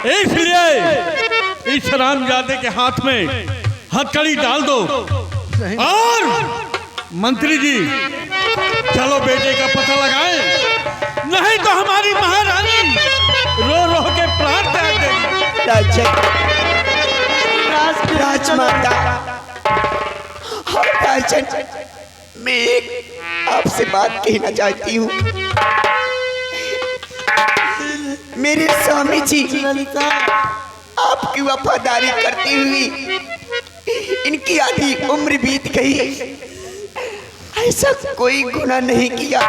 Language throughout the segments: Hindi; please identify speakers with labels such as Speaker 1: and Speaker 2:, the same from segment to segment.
Speaker 1: इसलिए इस हरामजादे के हाथ में हथकड़ी डाल दो। और मंत्री जी चलो बेटे का पता लगाएं, नहीं तो हमारी महारानी रो रो के प्राण त्याग देगी।
Speaker 2: राजमाता, मैं एक आपसे बात कहना चाहती हूँ। मेरे स्वामी जी आपकी वफादारी करती हुई इनकी आधी उम्र बीत गई, ऐसा कोई गुनाह नहीं किया।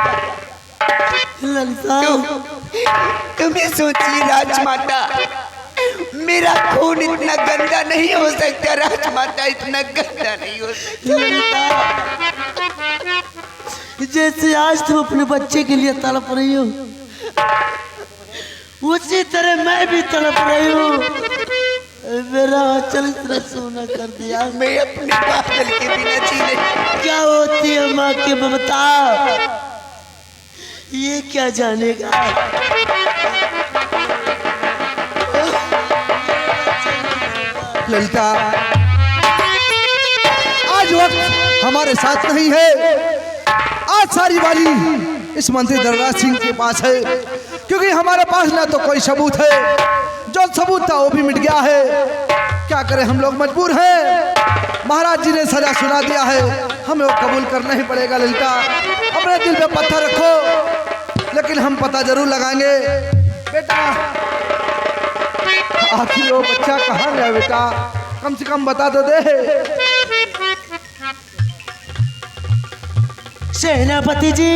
Speaker 2: तुम्हें सोचिए राजमाता, मेरा खून इतना गंदा नहीं हो सकता। राजमाता इतना गंदा नहीं हो सकता।
Speaker 3: जैसे आज तुम अपने बच्चे के लिए तड़प रही हो, उसी तरह मैं भी तड़प रही हूँ। मेरा चल इतना सोना कर दिया।
Speaker 2: मैं अपने बादल के बिना जी नहीं।
Speaker 3: क्या होती है माँ की ममता, ये क्या जानेगा।
Speaker 4: ललिता, आज वक्त हमारे साथ नहीं है। आज सारी बारी इस मंत्री दरराज सिंह के पास है, क्योंकि हमारे पास ना तो कोई सबूत है, जो सबूत था वो भी मिट गया है। क्या करें, हम लोग मजबूर हैं। महाराज जी ने सजा सुना दिया है, हमें वो कबूल करना ही पड़ेगा। ललिता, अपने दिल पे पत्थर रखो, लेकिन हम पता जरूर लगाएंगे। बेटा, आखिर वो बच्चा कहाँ गया बेटा, कम से कम बता तो दे।
Speaker 3: सेनापति जी,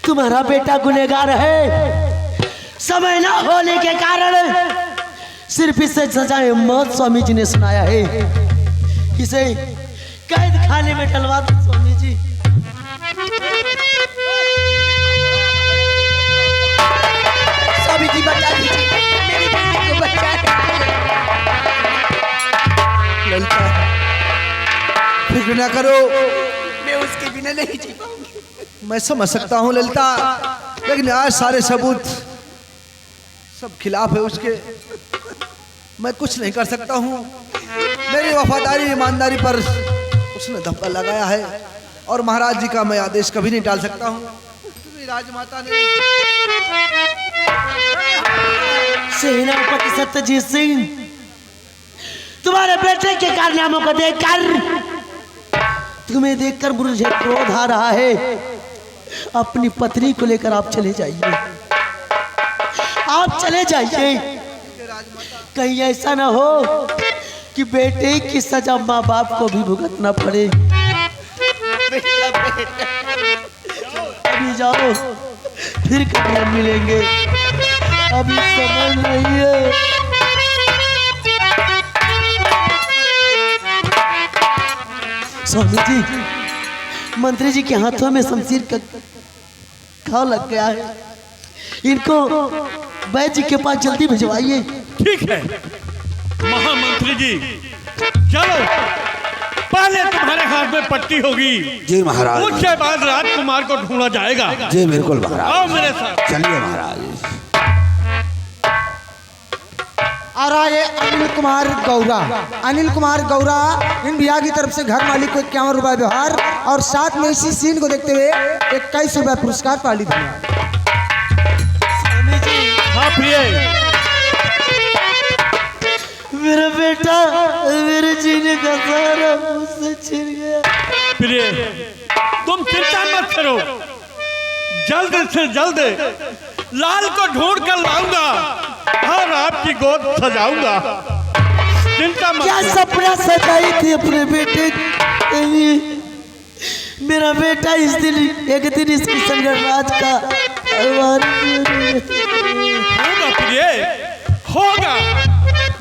Speaker 3: तुम्हारा बेटा गुनहगार है। समय न होने के कारण सिर्फ इसे सजाए मौत स्वामी जी ने सुनाया है। इसे कैद खाने में डलवा दो स्वामी जी।
Speaker 2: स्वामी जी बचा दीजिए, मेरे बेटे को बचा दीजिए।
Speaker 4: ललिता, फिक्र ना करो,
Speaker 2: मैं उसके बिना नहीं जी पाऊंगी।
Speaker 4: मैं समझ सकता हूँ ललिता, लेकिन आज सारे सबूत सब खिलाफ है उसके। मैं कुछ नहीं कर सकता हूँ। मेरी वफादारी ईमानदारी पर उसने धब्बा लगाया है, और महाराज जी का मैं आदेश कभी नहीं टाल सकता हूँ, क्योंकि राजमाता ने।
Speaker 3: सेनापति सत्यजीत सिंह, तुम्हारे बेटे के कारनामों को देखकर, तुम्हें देखकर मुझे क्रोध आ रहा है। अपनी पत्नी को लेकर आप चले जाइए, आप चले जाइए। कहीं ऐसा ना हो कि बेटे की सजा माँ बाप को भी भुगतना पड़े। अभी जाओ, फिर कभी हम मिलेंगे, अभी समय नहीं है। स्वामी जी, मंत्री जी के हाथों में शमशीर का घाव लग गया है, इनको वैद्य जी के पास जल्दी भिजवाइए।
Speaker 1: ठीक है महामंत्री जी, चलो पहले तुम्हारे हाथ में पट्टी होगी।
Speaker 5: जी महाराज।
Speaker 1: उसके बाद राजकुमार को ढूंढा जाएगा।
Speaker 5: जी बिल्कुल महाराज।
Speaker 1: आओ मेरे साथ।
Speaker 5: चलिए महाराज।
Speaker 6: और आए अनिल कुमार गौरा। अनिल कुमार गौरा इन भैया की तरफ से घर मालिक को 51 रुपये व्यवहार और साथ में इसी सीन को देखते हुए 21 रुपये पुरस्कार पाली दिया।
Speaker 1: हाँ प्रिय,
Speaker 3: मेरा बेटा मेरे जीने का सहारा मुझसे छिन गया।
Speaker 1: प्रिय, तुम चिंता मत करो, जल्द से जल्द लाल को ढूंढ कर लाऊंगा और आपकी गोद सजाऊंगा। चिंता मत
Speaker 3: क्या
Speaker 1: करो।
Speaker 3: सपना सजाई थी अपने बेटे के लिए। मेरा बेटा इस दिन एक दिन इसकी संगराज का
Speaker 1: होगा प्रिय, होगा।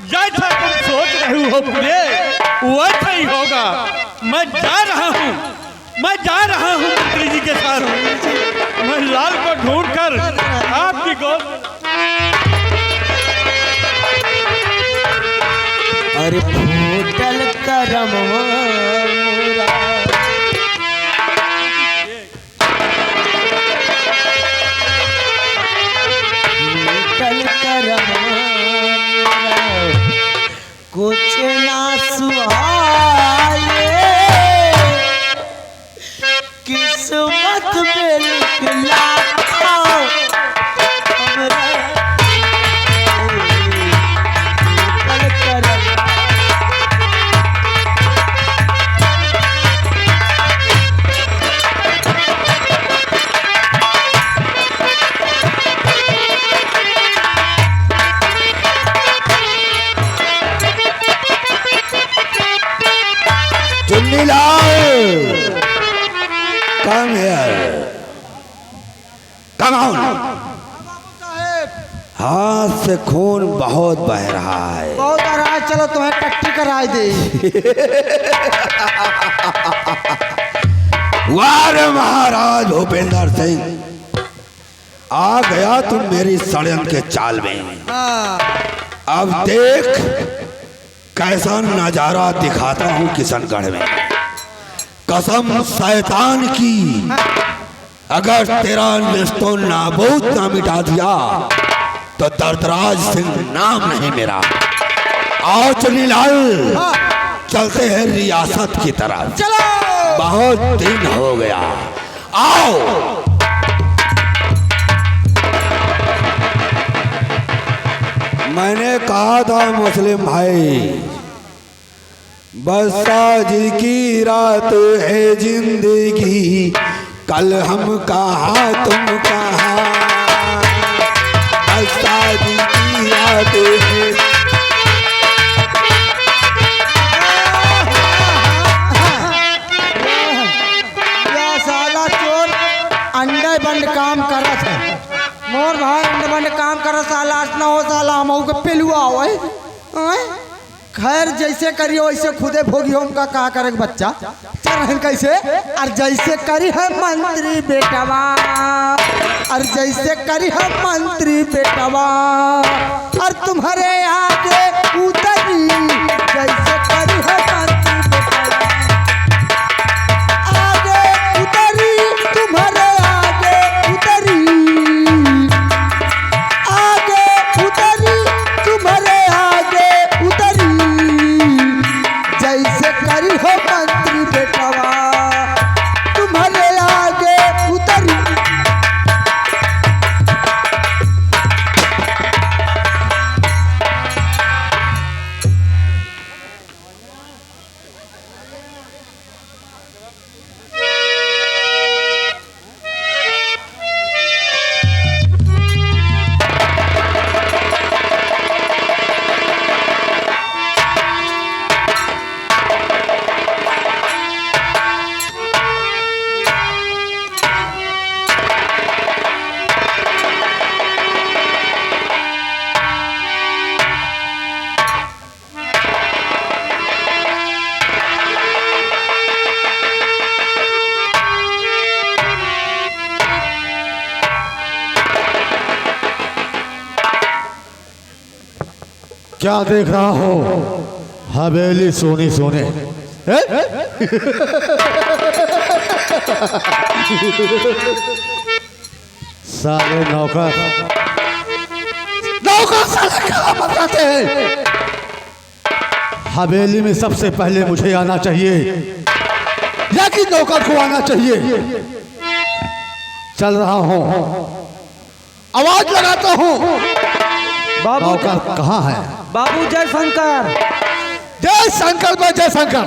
Speaker 1: जैसा तुम सोच रहे हो प्रिय, वैसा ही होगा। मैं जा रहा हूँ, मैं जा रहा हूँ मंत्री जी के साथ। मैं लाल को ढूंढकर आपकी गोद।
Speaker 3: अरे फूटल करमवा मोरा, फूटल करमवा
Speaker 5: कम हियर, कम ऑन। हाथ से खून बहुत बह रहा है।
Speaker 6: बहुत आ रहा है, चलो तुम्हें टट्टी कराई दे।
Speaker 5: वाह महाराज भूपेंद्र सिंह, आ गया तुम मेरी षड्यंत्र के चाल में। अब देख कैसा नजारा दिखाता हूँ किशनगढ़ में। कसम शैतान की, अगर तेरा निस्तो नाबूद ना मिटा दिया तो दर्दराज सिंह नाम नहीं मेरा। आओ चुनीलाल, चलते हैं रियासत की तरफ।
Speaker 6: चलो।
Speaker 5: बहुत दिन हो गया, आओ। मैंने कहा था मुस्लिम भाई, बस आज की रात है जिंदगी, कल हम कहाँ तुम कहाँ। बस आज की रात है।
Speaker 6: या साला चोर अंडे बंद काम करत है। मोर भाई अंडे बंद काम करत, साला ना हो साला हम के पेलुआ होए। खैर जैसे करियो वैसे खुदे भोगियो, हमका कहा करे बच्चा। चल रहन कैसे, और जैसे करी है मंत्री बेटवा, और जैसे करी है मंत्री बेटवा, और तुम्हारे आगे उतरी जैसे करी है मंत्री बेटवा, आगे उतरी तुम्हारे आगे उतरी, आगे उतरी तुम्हारे आगे उतरी, जैसे करी हो मंत्री बेटवा तुम्हारे आगे उतरी।
Speaker 7: क्या देख रहा हो? हवेली सोनी सोने। साले नौकर, नौकर साले क्या बताते हैं? हवेली में सबसे पहले मुझे आना चाहिए या कि नौकर को आना चाहिए? चल रहा हूं, आवाज लगाता हूं।
Speaker 6: बाबू
Speaker 7: नौकर कहाँ है?
Speaker 6: बाबू जय शंकर।
Speaker 7: जय शंकर बे जय शंकर।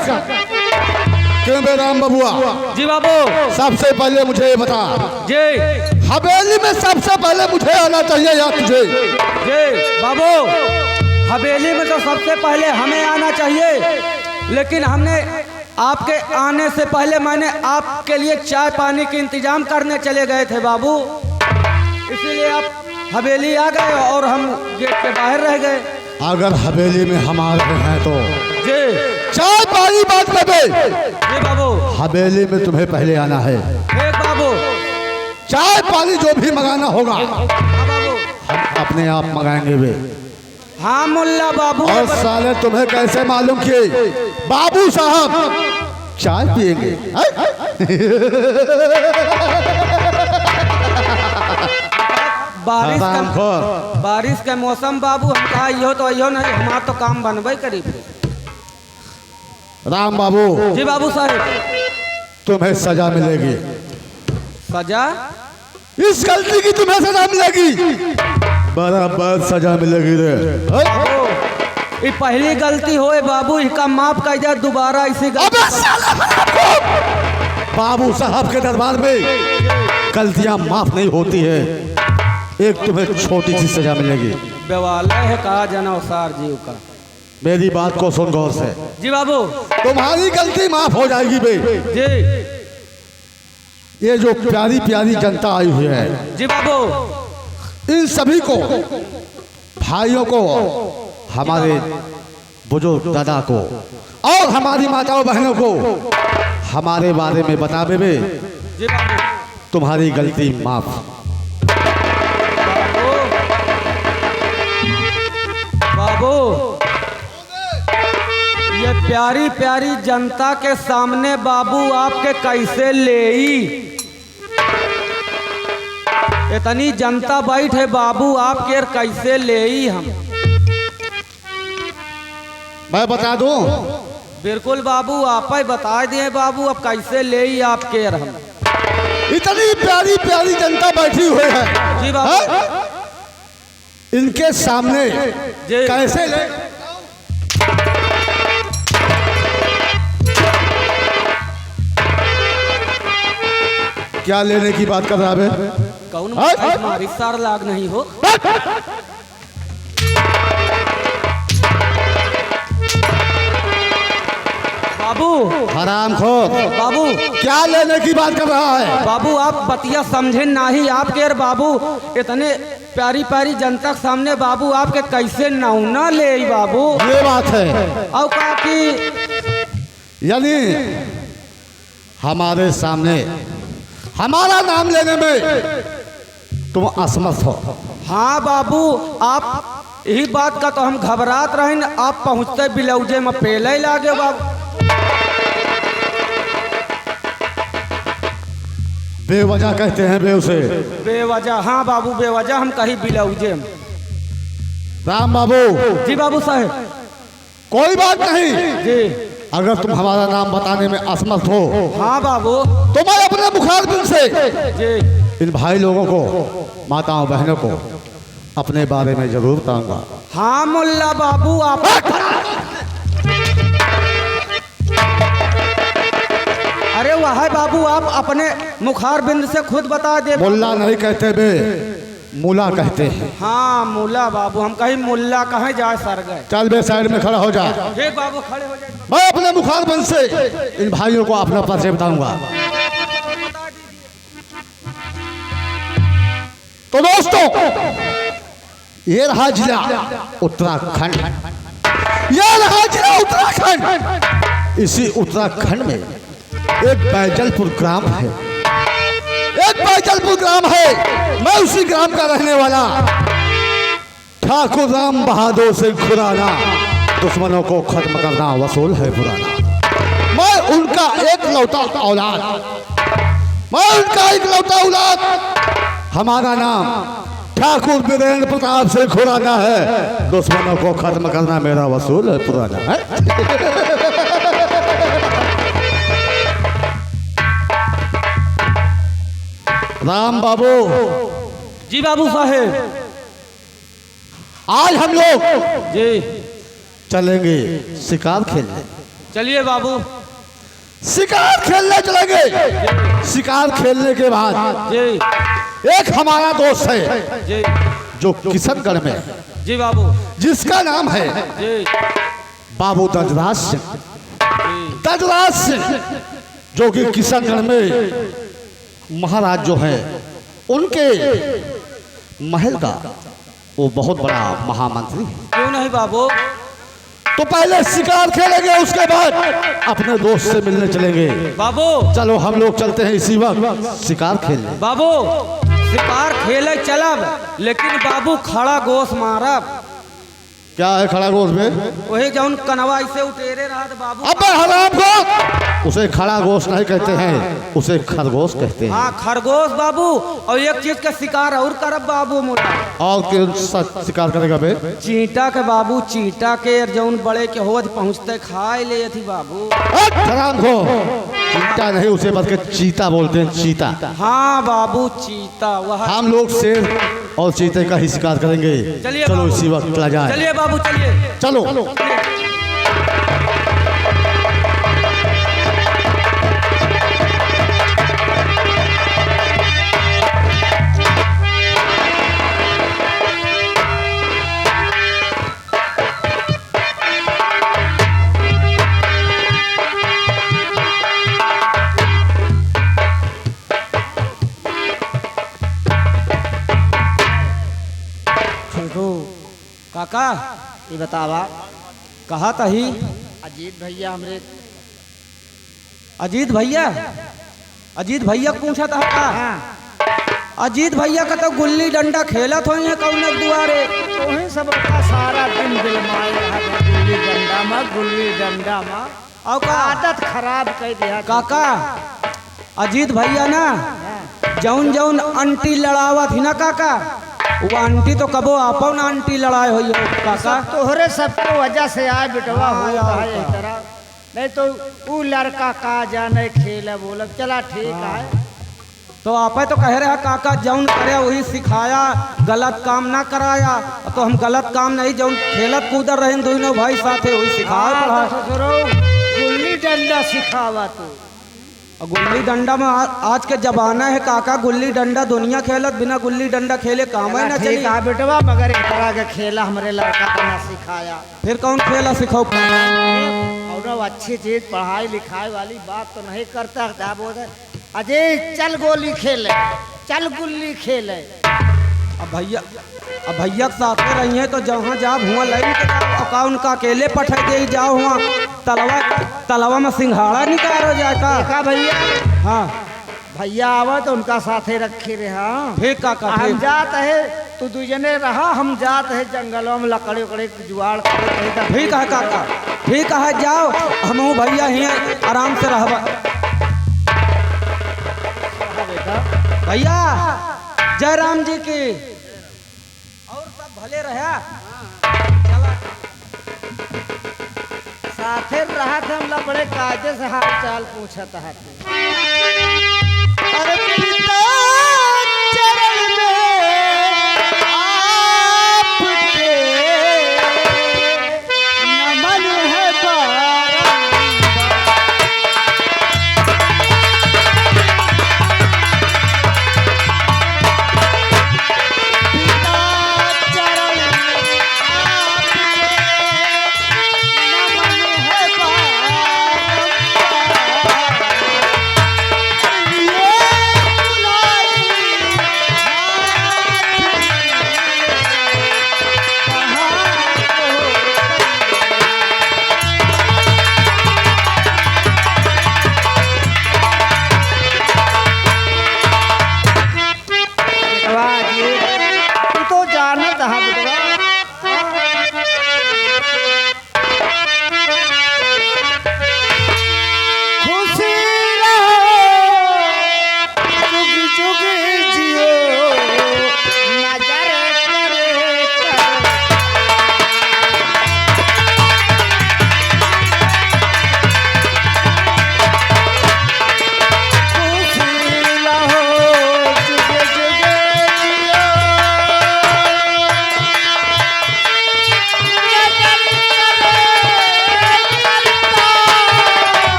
Speaker 7: क्यों बे राम बबुआ?
Speaker 6: जी बाबू।
Speaker 7: सबसे पहले मुझे ये बता,
Speaker 6: जी
Speaker 7: हवेली में सबसे पहले मुझे आना चाहिए या तुझे?
Speaker 6: जी बाबू, हवेली में तो सबसे पहले हमें आना चाहिए, लेकिन हमने आपके आने से पहले मैंने आपके लिए चाय पानी के इंतजाम करने चले गए थे बाबू, इसीलिए आप हवेली आ गए और हम गेट के बाहर रह गए।
Speaker 7: अगर हवेली में हम आ रहे हैं तो
Speaker 6: जी
Speaker 7: चाय पानी बात कर दे।
Speaker 6: जी बाबू।
Speaker 7: हवेली में तुम्हें पहले आना है।
Speaker 6: ठीक बाबू।
Speaker 7: चाय पानी जो भी मंगाना होगा
Speaker 6: हाँ बाबू।
Speaker 7: हम अपने आप मंगाएंगे वे।
Speaker 6: हाँ मुल्ला बाबू।
Speaker 7: और साले तुम्हें कैसे मालूम कि बाबू साहब चाय पिएंगे?
Speaker 6: बारिश के मौसम बाबू, हम कहा इहो तो इहो नहीं, हमारा तो काम बनबे करी।
Speaker 7: राम बाबू।
Speaker 6: जी बाबू साहब।
Speaker 7: तुम्हें सजा मिलेगी।
Speaker 6: सजा?
Speaker 7: इस गलती की तुम्हें सजा मिलेगी, बराबर सजा मिलेगी रे।
Speaker 6: ये पहली गलती होए बाबू, इसका माफ कर दिया, दोबारा इसी
Speaker 7: बाबू साहब के दरबार में गलतियां माफ नहीं होती है। एक तुम्हें छोटी सी सजा मिलेगी।
Speaker 6: बेवालय है कहा जनौसार जीव का।
Speaker 7: मेरी बात को सुन गौर से।
Speaker 6: जी बाबू।
Speaker 7: तुम्हारी गलती माफ हो जाएगी बे।
Speaker 6: जी।
Speaker 7: ये जो प्यारी प्यारी जनता आई हुई है,
Speaker 8: जी बाबू।
Speaker 7: इन सभी को, भाइयों को, हमारे बुजुर्ग दादा को और हमारी माताओं बहनों को हमारे बारे में बता देवे।
Speaker 8: जी बाबू।
Speaker 7: तुम्हारी गलती माफ।
Speaker 8: बाबू, ये प्यारी प्यारी जनता के सामने बाबू आपके कैसे लेई? इतनी जनता बैठ है बाबू, आपके कैसे लेई हम?
Speaker 7: मैं बता दूं?
Speaker 8: बिल्कुल बाबू, आप ही बता दिए बाबू, अब कैसे लेई आपके हम?
Speaker 7: इतनी प्यारी प्यारी जनता बैठी हुई है,
Speaker 8: जी बाबू।
Speaker 7: हाँ? इनके सामने
Speaker 8: जी।
Speaker 7: कैसे ले? क्या लेने की बात कर रहा है?
Speaker 8: कौन
Speaker 7: हाँ?
Speaker 8: हमारी सार लाग नहीं हो? बाबू,
Speaker 7: हराम खोर,
Speaker 8: बाबू,
Speaker 7: क्या लेने की बात कर रहा है?
Speaker 8: बाबू आप बतिया समझे नहीं आपके। और बाबू इतने प्यारी प्यारी जनता के सामने बाबू आपके कैसे नौना ले बाबू?
Speaker 7: ये बात है,
Speaker 8: और कहा कि
Speaker 7: यानी हमारे सामने हमारा नाम लेने में तुम असमर्थ हो।
Speaker 8: हाँ बाबू, आप यही बात का तो हम घबरात रहे न, आप पहुँचते बिलौजे में पहले ही लागे बाबू।
Speaker 7: बेवजह कहते हैं बे उसे।
Speaker 8: बेवजह? हाँ बाबू, बेवजह हम कहीं बिलौजे में।
Speaker 7: राम बाबू,
Speaker 8: जी बाबू साहब।
Speaker 7: कोई बात नहीं,
Speaker 8: जी।
Speaker 7: अगर तुम हमारा नाम बताने में असमर्थ हो
Speaker 8: हाँ बाबू।
Speaker 7: तो मैं अपने मुखारबिन से
Speaker 8: जी।
Speaker 7: इन भाई लोगों को, माताओं बहनों को अपने बारे में जरूर बताऊंगा।
Speaker 8: हाँ मुल्ला बाबू, आप अरे वाह बाबू, आप अपने मुखार बिंद से खुद बता दे।
Speaker 7: मुल्ला नहीं कहते बे, मुला कहते हैं।
Speaker 8: हाँ मुल्ला बाबू, हम कहीं मुल्ला कहीं जा सर गए।
Speaker 7: चल बे, साइड में खड़ा हो जा।
Speaker 8: ठीक बाबू, खड़े हो जाए।
Speaker 7: मैं अपने मुखारबिन से इन भाइयों को अपना परिचय बताऊंगा। तो दोस्तों, ये रहा जिला उत्तराखंड, ये रहा जिला उत्तराखंड। इसी उत्तराखंड में एक बैजलपुर ग्राम है, एक बैजलपुर ग्राम है। मैं उसी ग्राम का रहने वाला ठाकुर राम बहादुर सिंह खुराना। दुश्मनों को खत्म करना वसूल है पुराना। मैं उनका एक लौता औलाद, मैं उनका एक लौता औलाद। हमारा नाम ठाकुर वीरेंद्र प्रताप सिंह खुराना है। दुश्मनों को खत्म करना मेरा वसूल है पुराना है। राम बाबू।
Speaker 8: जी बाबू साहेब।
Speaker 7: आज हम लोग
Speaker 8: जी।
Speaker 7: चलेंगे शिकार खेलने।
Speaker 8: चलिए बाबू।
Speaker 7: शिकार खेलने चलेंगे। शिकार खेलने के बाद
Speaker 8: जी।
Speaker 7: एक हमारा दोस्त है
Speaker 8: जी।
Speaker 7: जो किशनगढ़ में,
Speaker 8: जी बाबू।
Speaker 7: जिसका नाम है
Speaker 8: जी।
Speaker 7: बाबू दजराज सिंह। दजराज सिंह जो कि किशनगढ़ में महाराज जो है, उनके महल का वो बहुत बड़ा महामंत्री है।
Speaker 8: क्यों नहीं बाबू?
Speaker 7: तो पहले शिकार खेलेंगे, उसके बाद अपने दोस्त से मिलने चलेंगे।
Speaker 8: बाबू
Speaker 7: चलो हम लोग चलते हैं इसी वक्त शिकार खेलने।
Speaker 8: बाबू, शिकार खेले चलब, लेकिन बाबू खड़ा गोश मारब।
Speaker 7: क्या है खड़ा गोश में?
Speaker 8: वही जौन कनवा ऐसे उटेरे रहा बाबू।
Speaker 7: अबे हराम को, उसे खड़ा गोश नहीं कहते हैं, उसे खरगोश कहते हैं।
Speaker 8: हाँ खरगोश बाबू। और एक चीज का शिकार और करब बाबू मोटा।
Speaker 7: और कौन सा शिकार करेगा बे?
Speaker 8: चींटा के बाबू, चींटा के जौन बड़े के हो पहुँचते खाए ले थी बाबू।
Speaker 7: हराम को, चीता नहीं उसे बल्कि चीता बोलते हैं, चीता।
Speaker 8: हाँ बाबू, चीता। वह
Speaker 7: हम लोग शेर और चीते का ही शिकार करेंगे।
Speaker 8: चलिए
Speaker 7: चलो
Speaker 8: बाबू।
Speaker 7: इसी वक्त चला जाए।
Speaker 8: चलिए बाबू, चलिए।
Speaker 7: चलो।
Speaker 8: तो काका
Speaker 6: ये बतावा
Speaker 8: कहा तही
Speaker 6: अजीत भैया हमरे
Speaker 8: अजीत भैया पूछा था का अजीत भैया का तो गुल्ली डंडा खेलत होई है कौन दुआरे
Speaker 6: तोहे सब का सारा दिन बिलमाए रहा गुल्ली डंडा में
Speaker 8: और का
Speaker 6: आदत खराब कर दिया
Speaker 8: काका अजीत भैया ना जौन जौन आंटी लड़ावत ही ना काका वो आंटी तो कबो अपन आंटी लड़ाए हुई हो काका
Speaker 6: तोहरे सबके वजह से आए बिटवा हो है तरह नहीं तो वो लड़का का जाने खेल बोल चला ठीक है
Speaker 8: तो आप तो कह रहे हैं काका जौन करे वही सिखाया गलत काम ना कराया तो हम गलत काम नहीं जौन खेलत कूदर रहे दोनों भाई साथे वही सिखाया पढ़ा
Speaker 6: गुल्ली डंडा सिखावा तू
Speaker 8: गुल्ली डंडा में आज के जमाना है काका गुल्ली डंडा दुनिया खेलत बिना गुल्ली डंडा खेले काम ही ना चली
Speaker 6: कहा बेटवा मगर एक तरह का खेला हमारे लड़का को ना सिखाया
Speaker 8: फिर कौन खेला सिखाओ
Speaker 6: और अच्छी चीज पढ़ाई लिखाई वाली बात तो नहीं करता क्या बोलते अजय चल गोली खेले चल गुल्ली खेले
Speaker 8: अब भैया के साथ में रही है तो जहाँ जाओ हुआ लाइन के जाओ उनका अकेले पठा दे जाओ हुआ तलवा में सिंघाड़ा निकाल हो जाता
Speaker 6: देखा भैया
Speaker 8: हाँ
Speaker 6: भैया आवा तो उनका साथे रखे रहे हाँ
Speaker 8: ठीक काका
Speaker 6: हम जात है तू दूजने रहा हम जात है जंगलों में लकड़ी उकड़ी जुआड़
Speaker 8: ठीक है काका ठीक है जाओ हम भैया ही आराम से रहबा भैया जय राम जी की और सब भले रहा
Speaker 6: साथे रहा थे हम बड़े कायदे से हाल चाल पूछत है
Speaker 3: अरे पिता चरण में आपके नमन है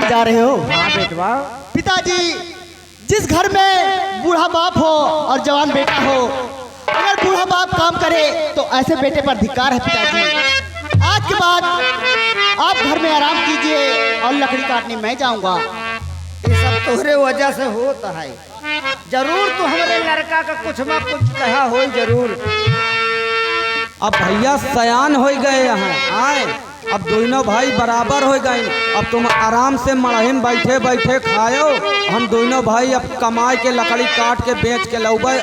Speaker 3: जा रहे हो?
Speaker 6: हाँ बेटवा।
Speaker 3: पिताजी, जिस घर में बूढ़ा बाप हो और जवान बेटा हो, अगर बूढ़ा बाप काम करे तो ऐसे बेटे पर धिक्कार है पिताजी। आज के बाद आप घर में आराम कीजिए और लकड़ी काटने मैं जाऊंगा।
Speaker 6: ये सब तोहरे वजह से होता है। जरूर तो हमारे लड़का का कुछ ना कुछ कहा हो जरूर।
Speaker 8: अब भैया सयान हो गए यहाँ आए, अब दोनों भाई बराबर हो गए। अब तुम आराम से मड़ही में बैठे बैठे खाओ, हम दोनों भाई अब कमाए के लकड़ी काट के बेच के लौबे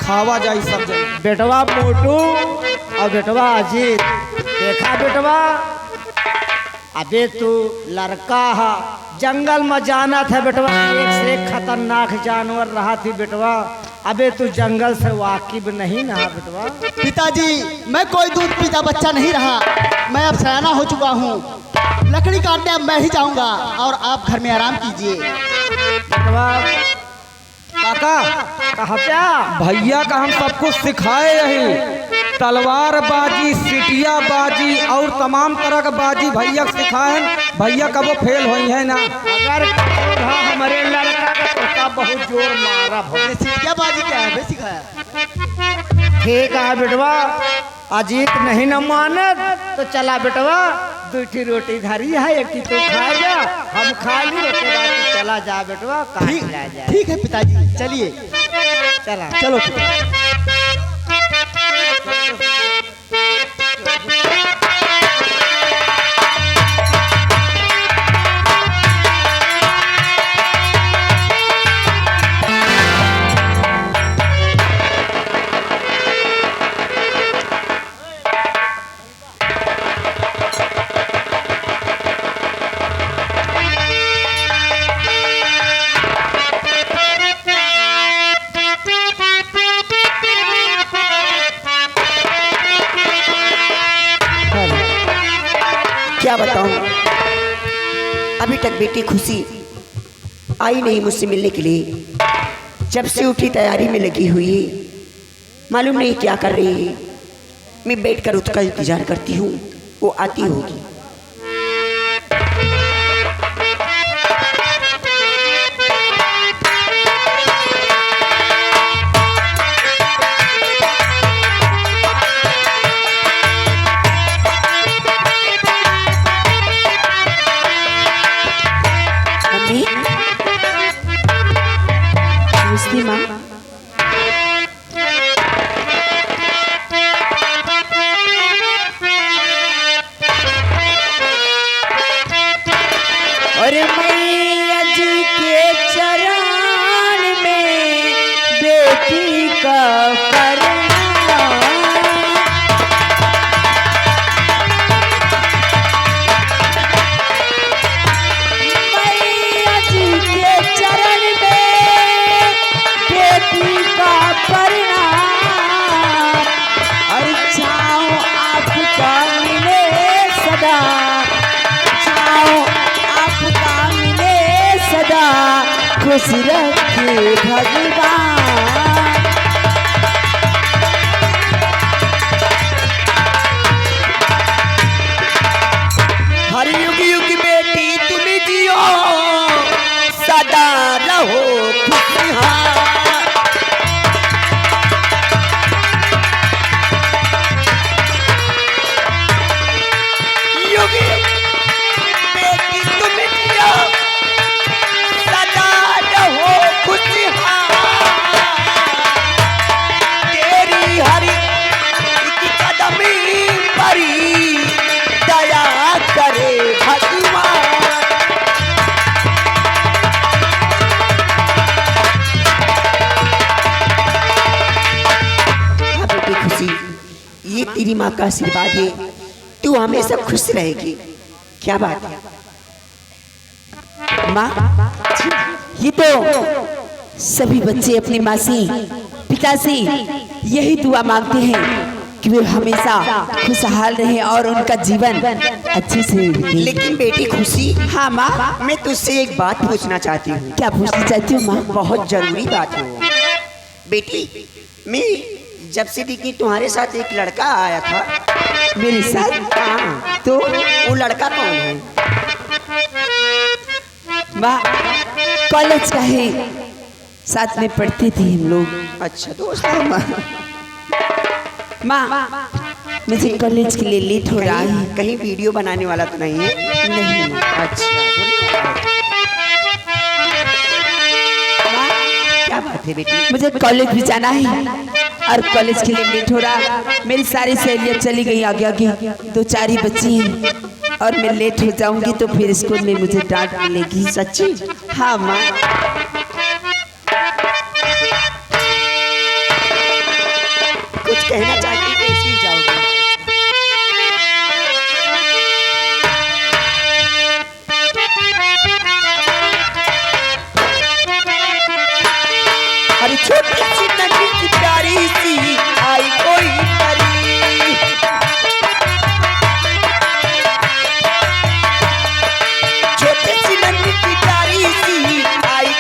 Speaker 8: खावा जाए सब जगह।
Speaker 6: बेटवा मोटू और बेटवा अजीत, देखा बेटवा, अबे तू लड़का है, जंगल में जाना था बेटवा, एक से एक खतरनाक जानवर रहा थी बेटवा। अबे तू जंगल से वाकिफ नहीं ना बेटवा।
Speaker 3: पिताजी, मैं कोई दूध पीता बच्चा नहीं रहा, मैं अब सयाना हो चुका हूँ। लकड़ी काटने अब मैं ही जाऊंगा और आप घर में आराम कीजिए।
Speaker 6: बेटवा
Speaker 8: काका
Speaker 6: कहा क्या?
Speaker 8: भैया का हम सब कुछ सिखाए यही, तलवार बाजी, सिटिया बाजी और तमाम तरह का बाजी भैया सिखाए। भैया कबो फेल हुई है ना।
Speaker 3: अगर हमारे लड़का का तोता बहुत जोर मारा भोले सिटिया बाजी क्या है सिखाया। ठीक है बेटवा, अजीत नहीं न मानत तो चला बेटवा, दूठी रोटी धरी है, एक की तू खा जा, हम खा ली, उसके बाद तू चला जा बेटवा, ठीक है पिताजी, चलिए चला चलो।
Speaker 2: क्या बताऊं, अभी तक बेटी खुशी आई नहीं मुझसे मिलने के लिए। जब से उठी तैयारी में लगी हुई है, मालूम नहीं क्या कर रही है। मैं बैठकर उसका इंतजार करती हूँ, वो आती होगी। माँ, अरे मैया जी के चरण में बेटी का खुश रखे भगवान। हर युग युग बेटी तुम जियो, सदा रहो खुशहाल। युग युग बेटी तुम जियो, तेरी हरी कदमी परी दया करे भगवान। बेटी खुशी, ये तेरी माँ का आशीर्वाद है, तू हमेशा खुश रहेगी। क्या बात है माँ, ये तो सभी बच्चे अपनी माँ से, पिता से यही दुआ मांगते हैं कि वे हमेशा खुशहाल रहे और उनका जीवन अच्छे से बीते। लेकिन बेटी खुशी, हाँ माँ, मैं तुझसे एक बात पूछना चाहती हूँ। क्या पूछना चाहती हूँ माँ? बहुत जरूरी बात है बेटी। मैं जब से देखी तुम्हारे साथ एक लड़का आया था। मेरे साथ? हाँ, तो वो लड़का कौन है? माँ, कॉलेज का है, साथ में पढ़ते थे हम लोग। अच्छा दोस्त। माँ, मुझे कॉलेज के लिए लेट हो रहा है। कहीं वीडियो बनाने वाला तो नहीं है? नहीं। अच्छा माँ, क्या बात है बेटी? मुझे कॉलेज भी जाना है और कॉलेज के लिए लेट हो रहा। मेरी सारी सहेलियाँ चली गई आगे आगे, 2-4 ही बच्ची हैं और मैं लेट हो जाऊंगी तो फिर स्कूल में मुझे डांट मिलेगी। सच्ची? हाँ माँ। कुछ कहना चाहती है, कैसे जाओगे? अरे छोटी सी नन्ही सी प्यारी सी आई कोई परी, छोटी सी नन्ही सी प्यारी सी आई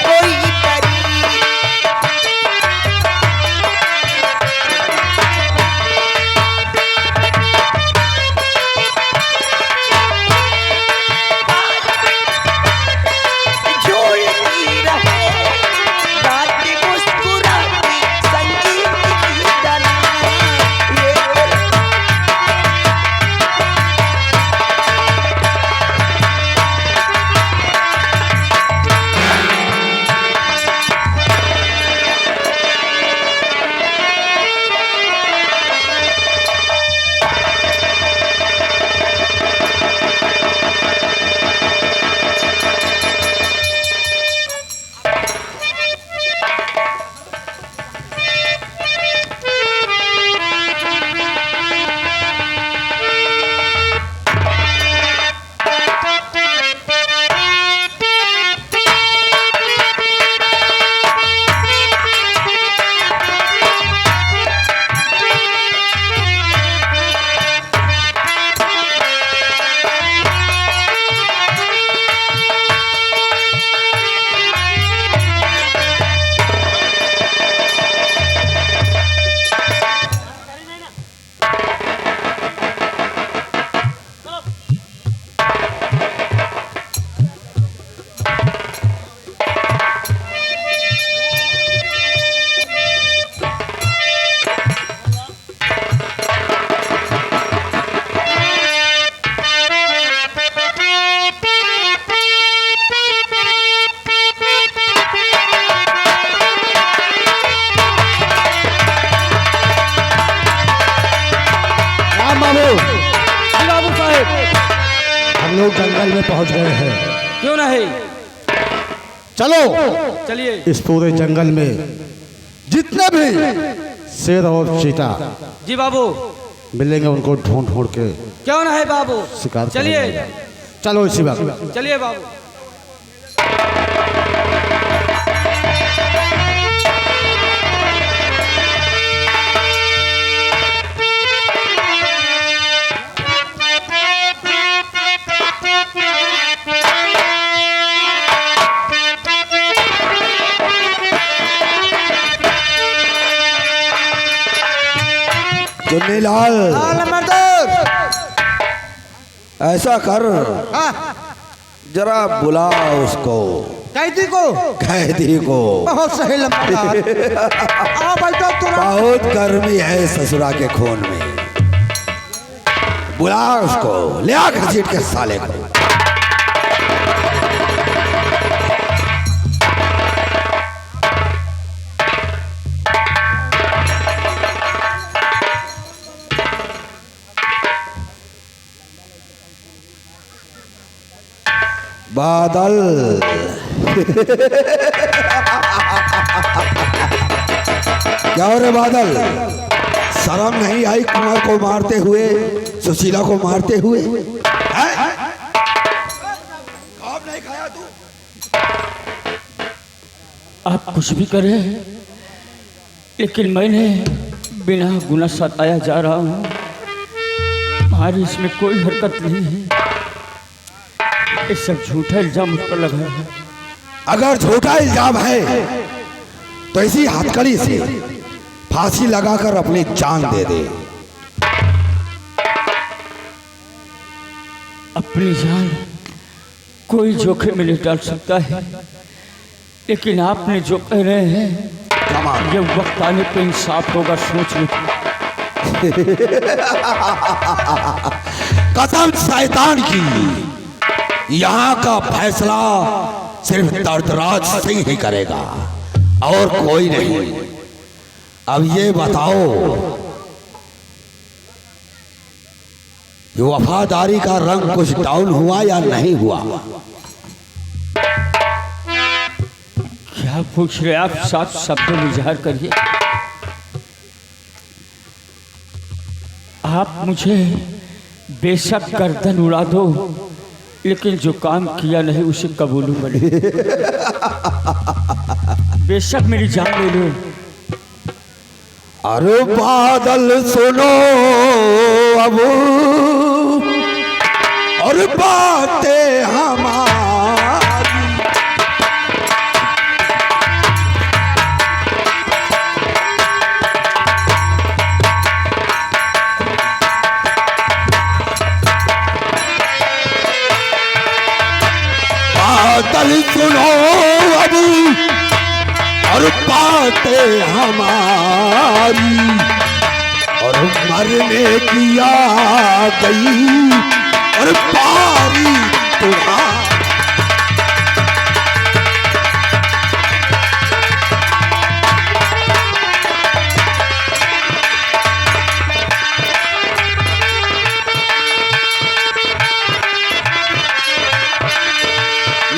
Speaker 7: जंगल में पहुंच गए हैं।
Speaker 8: क्यों नहीं?
Speaker 7: चलो
Speaker 8: चलिए।
Speaker 7: इस पूरे जंगल में जितने भी शेर और चीता
Speaker 8: जी बाबू।
Speaker 7: मिलेंगे उनको ढूंढ ढूंढ के
Speaker 8: क्यों नहीं बाबू?
Speaker 7: शिकार
Speaker 8: चलिए।
Speaker 7: करेंगे। चलो इसी वक्त
Speaker 8: चलिए बाबू।
Speaker 5: चुन्नीलाल
Speaker 6: नंबर 2।
Speaker 5: ऐसा कर, जरा बुला उसको,
Speaker 6: कैदी को।
Speaker 5: कैदी को।
Speaker 6: बहुत सही लंबरदार। आओ बैठो तुरंत।
Speaker 5: बहुत गर्मी है ससुरा के खून में। बुला उसको, ले आ घसीट के साले को। बादल क्या हो रे बादल, शर्म नहीं आई कुमार को मारते हुए, सुशीला को मारते हुए? कब नहीं खाया तू?
Speaker 1: आप कुछ भी करें, लेकिन मैंने बिना गुनाह सताया जा रहा हूँ। हमारी इसमें कोई हरकत नहीं है। ये सब झूठा इल्जाम मुझ पर लगा है।
Speaker 5: अगर झूठा इल्जाम है तो इसी हथकड़ी से फांसी लगाकर अपनी जान दे दे।
Speaker 1: अपनी जान कोई जोखिम में नहीं डाल सकता है, लेकिन आपने जो कह रहे हैं ये वक्त आने पे इंसाफ होगा, सोच लो।
Speaker 5: कसम शैतान की, यहाँ का फैसला सिर्फ दर्दराज सिंह ही करेगा और कोई नहीं। अब ये बताओ कि वफादारी का रंग कुछ डाउन हुआ या नहीं हुआ?
Speaker 1: क्या पूछ रहे आप? साफ शब्दों में इजहार करिए। आप मुझे बेशक गर्दन उड़ा दो, लेकिन जो काम किया नहीं उसे कबूलूंगा नहीं। बेशक मेरी जान ले लो।
Speaker 5: अरे बादल सुनो अब, और बातें हमारी, बादल सुनो अब, और बातें हमारी, और मरने की आ गई और पारी तुम्हारी।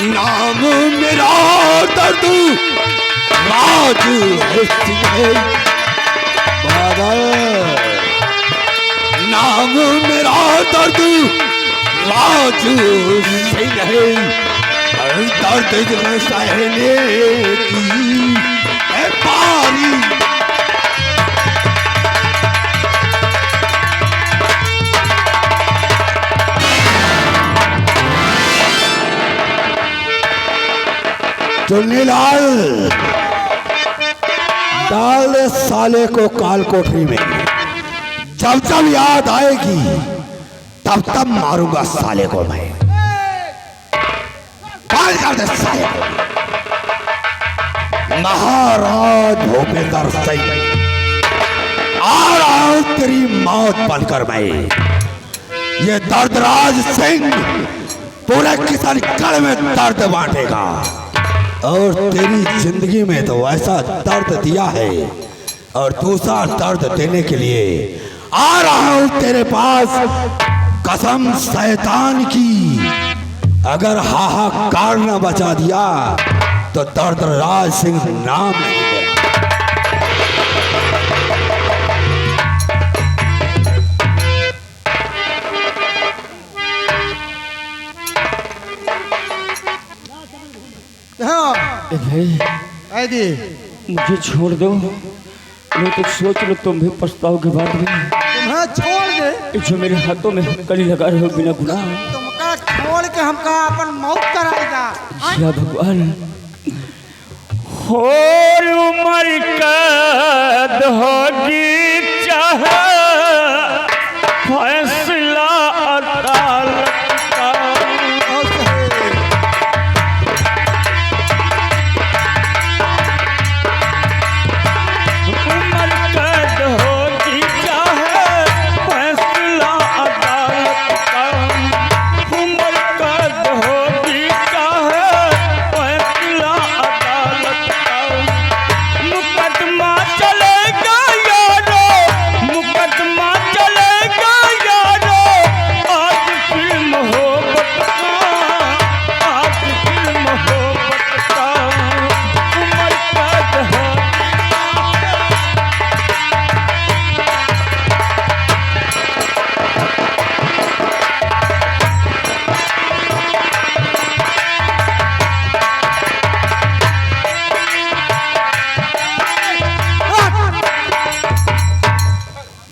Speaker 5: नाम मेरा दर्द राज है बादल, नाम मेरा दर्द राज सिंह है। दर्द सहने की है पारी, चुन्नीलाल डाल दे साले को काल कोठरी में। जब जब याद आएगी तब तब मारूंगा साले को मैं। काल कर दे साले को। महाराज भूपेंद्र सिंह आ रहा हूं तेरी मौत बनकर मैं। ये दर्दराज सिंह पूरे किशनगढ़ में दर्द बांटेगा, और तेरी जिंदगी में तो ऐसा दर्द दिया है, और दूसरा दर्द देने के लिए आ रहा हूं तेरे पास। कसम शैतान की, अगर हाहाकार न बचा दिया तो दर्द राज सिंह नाम नहीं मेरा।
Speaker 8: मुझे छोड़ दो, मैं तो सोच लो तुम भी पछताओगे बाद में।
Speaker 6: तुम्हें छोड़ दे?
Speaker 8: जो मेरे हाथों में कली लगा रहे हो बिना गुनाह।
Speaker 6: तुमका छोड़ के हमका अपन मौत कराएगा।
Speaker 8: या भगवान, और उम्र कैद होगी चाहे फैसला अदालत का। उम्र कैद होगी चाहे फैसला अदालत का। उम्र कैद होगी चाहे फैसला अदालत का। मुकदमा चलेगा यारो, मुकदमा चलेगा यारो। आज फिल्म मोहब्बत का, आज फिल्म मोहब्बत का। उम्र कैद हो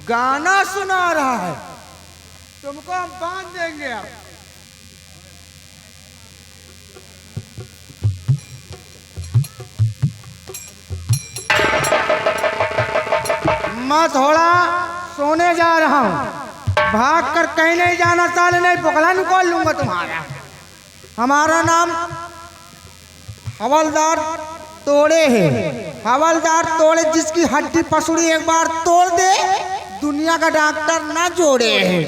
Speaker 6: गाना सुना रहा है, तुमको हम बांध देंगे अब। मैं थोड़ा सोने जा रहा हूँ, भाग कर कहीं नहीं जाना, साले नहीं पकड़ा निकाल लूंगा तुम्हारा। हमारा नाम हवलदार तोड़े है। हवलदार तोड़े, जिसकी हड्डी पसुड़ी एक बार तोड़ दे दुनिया का डॉक्टर ना जोड़े है।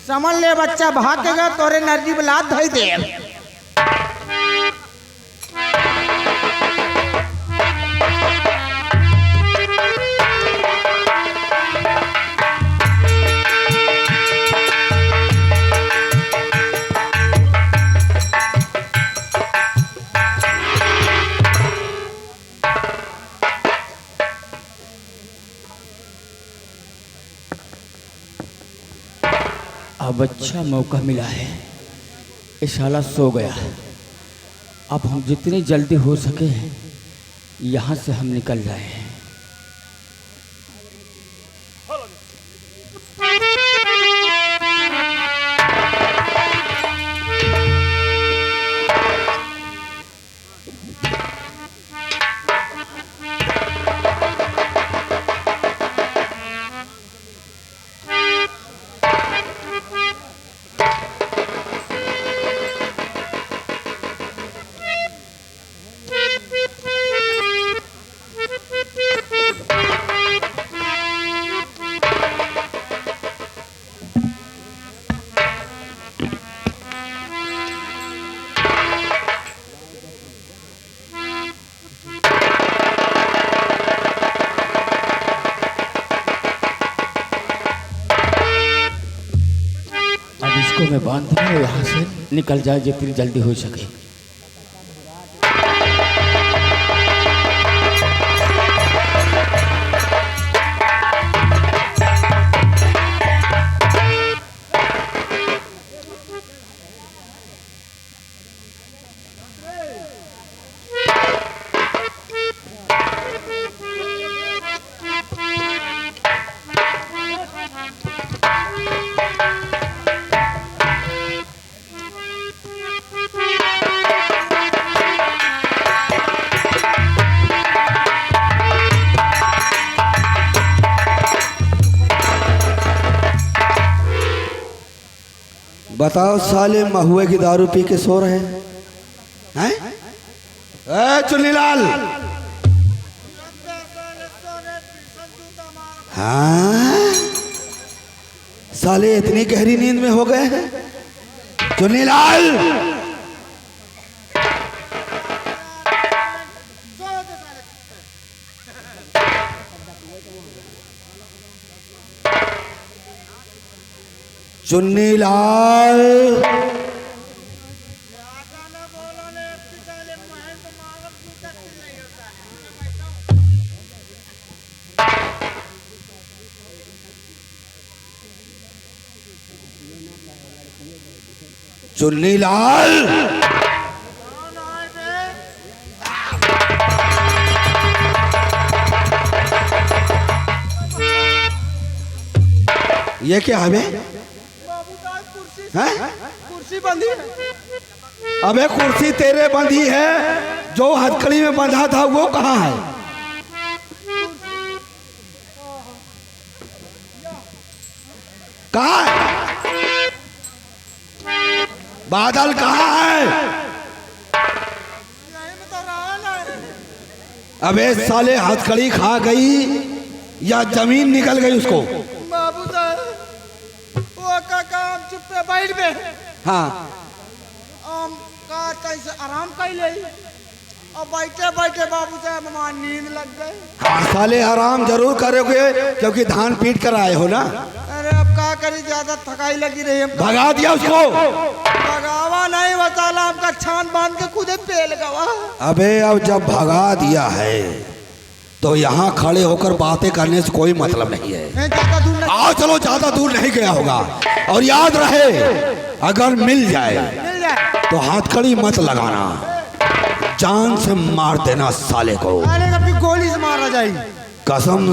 Speaker 6: समझ ले बच्चा, भागेगा तोरे नर्जी में लात धई दे।
Speaker 8: अब अच्छा मौका मिला है, ये साला सो गया। अब हम जितनी जल्दी हो सके यहाँ से हम निकल जाए। इसको मैं बांध दूँ, यहाँ से निकल जाए जितनी जल्दी हो सके।
Speaker 5: बताओ साले महुए की दारू पी के सो रहे हैं? ए चुन्नीलाल, हाँ साले इतनी गहरी नींद में हो गए हैं। चुन्नीलाल, चुन्नीलाल, चुन्नी लाल, ये क्या है बे?
Speaker 6: कुर्सी बंधी है।
Speaker 5: अबे कुर्सी तेरे बंधी है, जो हथकड़ी में बंधा था वो कहाँ है? कहाँ है? बादल कहाँ है? अबे साले हथकड़ी खा गई या जमीन निकल गई उसको?
Speaker 6: बाबू साहब वो काका हम चुप पे बैठ में
Speaker 5: हाँ,
Speaker 6: हम का कैसे आराम कर ले और बैठे बैठे बाबू साहब हमारी नींद लग गई।
Speaker 5: हाँ साले आराम जरूर करोगे क्योंकि धान पीट कर आए हो ना।
Speaker 6: अरे अब क्या करी, ज्यादा थकाई लगी रही। हम
Speaker 5: भगा दिया उसको?
Speaker 6: भगावा नहीं, बचाला हमका छान बांध के खुदे पेल गवा।
Speaker 5: अबे अब जब भगा दिया है तो यहाँ खड़े होकर बातें करने से कोई मतलब नहीं है।
Speaker 6: ज्यादा दूर नहीं,
Speaker 5: आओ चलो, ज्यादा दूर नहीं गया होगा। और याद रहे, अगर मिल जाए
Speaker 6: मिल जाए
Speaker 5: तो हथकड़ी मत लगाना, जान से मार देना साले को।
Speaker 6: साले का भी गोली से मारा जाए।
Speaker 5: कसम